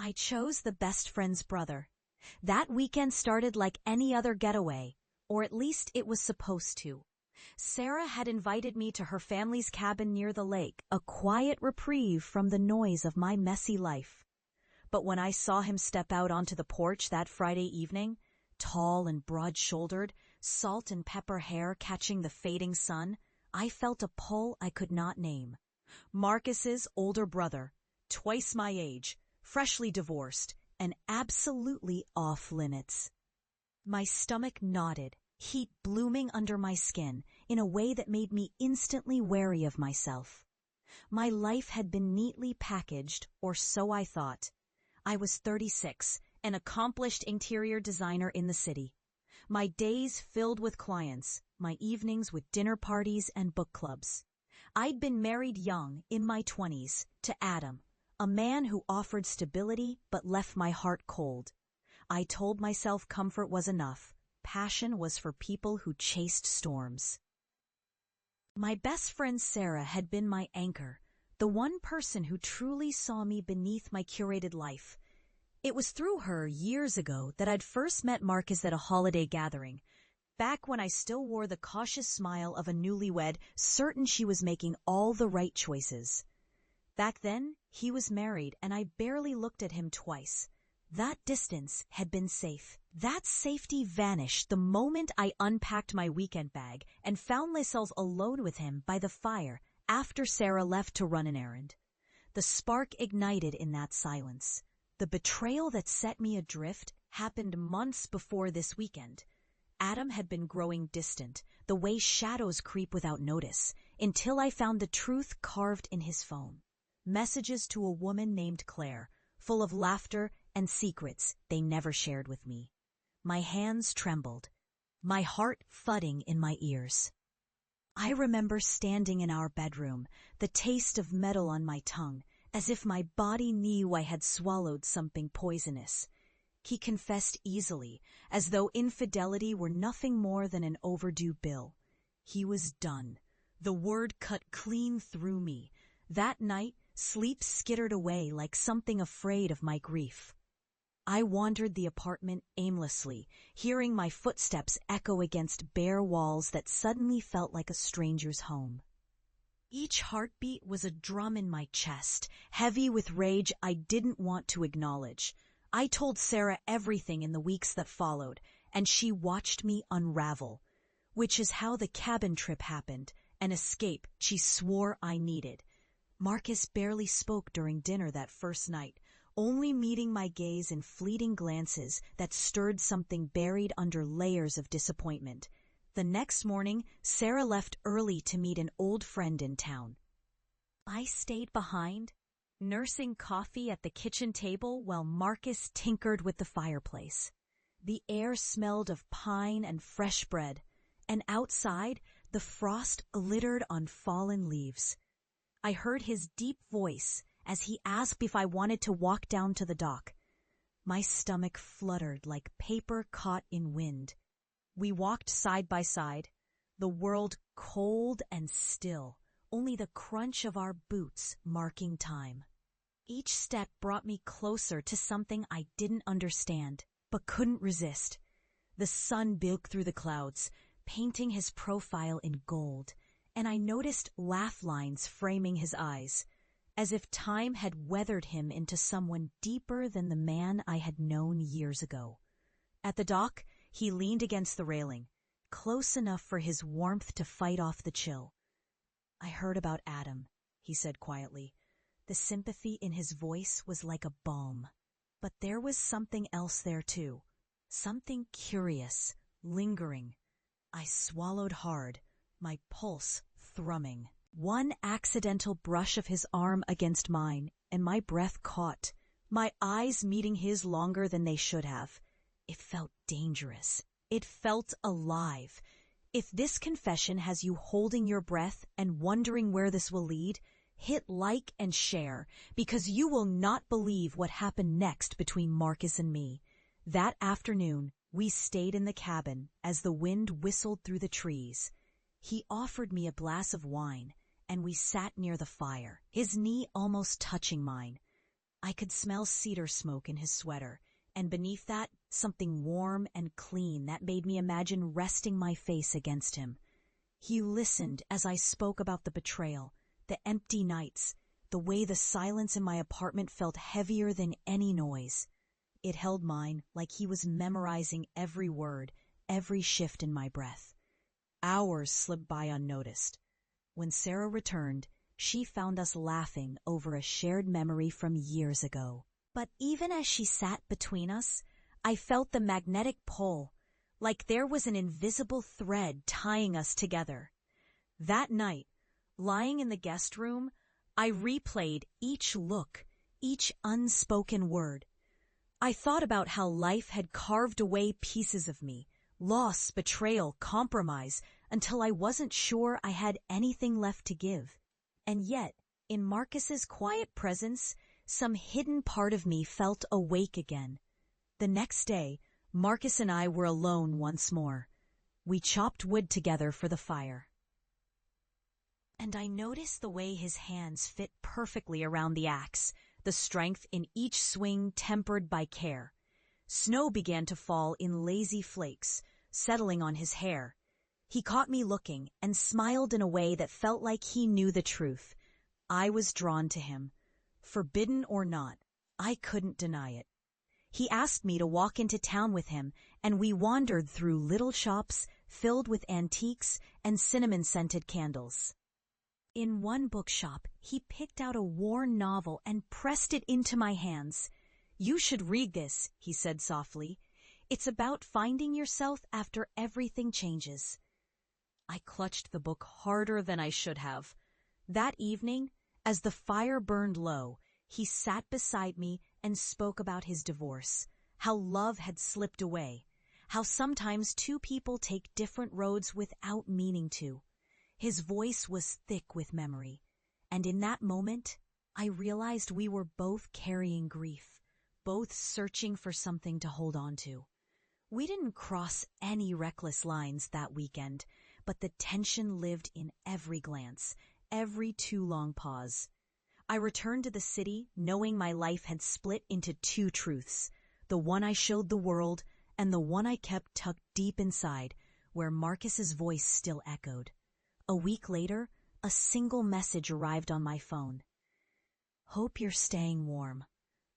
I chose the best friend's brother. That weekend started like any other getaway, or at least it was supposed to. Sarah had invited me to her family's cabin near the lake, a quiet reprieve from the noise of my messy life. But when I saw him step out onto the porch that Friday evening, tall and broad-shouldered, salt and pepper hair catching the fading sun, I felt a pull I could not name. Marcus's older brother, twice my age, freshly divorced, and absolutely off limits. My stomach knotted, heat blooming under my skin in a way that made me instantly wary of myself. My life had been neatly packaged, or so I thought. I was 36, an accomplished interior designer in the city. My days filled with clients, my evenings with dinner parties and book clubs. I'd been married young, in my 20s, to Adam, a man who offered stability but left my heart cold. I told myself comfort was enough. Passion was for people who chased storms. My best friend Sarah had been my anchor, the one person who truly saw me beneath my curated life. It was through her, years ago, that I'd first met Marcus at a holiday gathering, back when I still wore the cautious smile of a newlywed, certain she was making all the right choices. Back then, he was married, and I barely looked at him twice. That distance had been safe. That safety vanished the moment I unpacked my weekend bag and found myself alone with him by the fire after Sarah left to run an errand. The spark ignited in that silence. The betrayal that set me adrift happened months before this weekend. Adam had been growing distant, the way shadows creep without notice, until I found the truth carved in his phone. Messages to a woman named Claire, full of laughter and secrets they never shared with me. My hands trembled, my heart thudding in my ears. I remember standing in our bedroom, the taste of metal on my tongue, as if my body knew I had swallowed something poisonous. He confessed easily, as though infidelity were nothing more than an overdue bill. He was done. The word cut clean through me. That night, sleep skittered away like something afraid of my grief. I wandered the apartment aimlessly, hearing my footsteps echo against bare walls that suddenly felt like a stranger's home. Each heartbeat was a drum in my chest, heavy with rage I didn't want to acknowledge. I told Sarah everything in the weeks that followed, and she watched me unravel, which is how the cabin trip happened, an escape she swore I needed. Marcus barely spoke during dinner that first night, only meeting my gaze in fleeting glances that stirred something buried under layers of disappointment. The next morning, Sarah left early to meet an old friend in town. I stayed behind, nursing coffee at the kitchen table while Marcus tinkered with the fireplace. The air smelled of pine and fresh bread, and outside, the frost glittered on fallen leaves. I heard his deep voice as he asked if I wanted to walk down to the dock. My stomach fluttered like paper caught in wind. We walked side by side, the world cold and still, only the crunch of our boots marking time. Each step brought me closer to something I didn't understand, but couldn't resist. The sun broke through the clouds, painting his profile in gold, and I noticed laugh lines framing his eyes, as if time had weathered him into someone deeper than the man I had known years ago. At the dock, he leaned against the railing, close enough for his warmth to fight off the chill. "I heard about Adam," he said quietly. The sympathy in his voice was like a balm. But there was something else there too, something curious, lingering. I swallowed hard, my pulse thrumming. One accidental brush of his arm against mine, and my breath caught, my eyes meeting his longer than they should have. It felt dangerous. It felt alive. If this confession has you holding your breath and wondering where this will lead, hit like and share, because you will not believe what happened next between Marcus and me. That afternoon, we stayed in the cabin as the wind whistled through the trees. He offered me a glass of wine, and we sat near the fire, his knee almost touching mine. I could smell cedar smoke in his sweater, and beneath that, something warm and clean that made me imagine resting my face against him. He listened as I spoke about the betrayal, the empty nights, the way the silence in my apartment felt heavier than any noise. It held mine like he was memorizing every word, every shift in my breath. Hours slipped by unnoticed. When Sarah returned, she found us laughing over a shared memory from years ago. But even as she sat between us, I felt the magnetic pull, like there was an invisible thread tying us together. That night, lying in the guest room, I replayed each look, each unspoken word. I thought about how life had carved away pieces of me, loss, betrayal, compromise, until I wasn't sure I had anything left to give. And yet, in Marcus's quiet presence, some hidden part of me felt awake again. The next day, Marcus and I were alone once more. We chopped wood together for the fire. And I noticed the way his hands fit perfectly around the axe, the strength in each swing tempered by care. Snow began to fall in lazy flakes, settling on his hair. He caught me looking and smiled in a way that felt like he knew the truth. I was drawn to him. Forbidden or not, I couldn't deny it. He asked me to walk into town with him, and we wandered through little shops filled with antiques and cinnamon-scented candles. In one bookshop, he picked out a worn novel and pressed it into my hands. "You should read this," he said softly. "It's about finding yourself after everything changes." I clutched the book harder than I should have. That evening, as the fire burned low, he sat beside me and spoke about his divorce, how love had slipped away, how sometimes two people take different roads without meaning to. His voice was thick with memory, and in that moment, I realized we were both carrying grief, both searching for something to hold on to. We didn't cross any reckless lines that weekend, but the tension lived in every glance, every too long pause. I returned to the city knowing my life had split into two truths, the one I showed the world and the one I kept tucked deep inside, where Marcus's voice still echoed. A week later, a single message arrived on my phone. "Hope you're staying warm.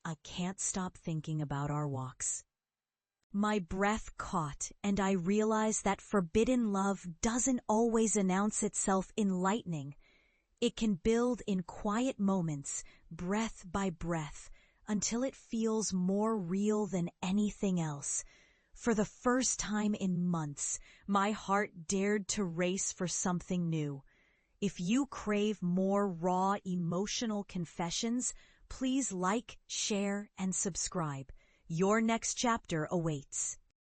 I can't stop thinking about our walks." My breath caught, and I realized that forbidden love doesn't always announce itself in lightning. It can build in quiet moments, breath by breath, until it feels more real than anything else. For the first time in months, my heart dared to race for something new. If you crave more raw emotional confessions, please like, share, and subscribe. Your next chapter awaits.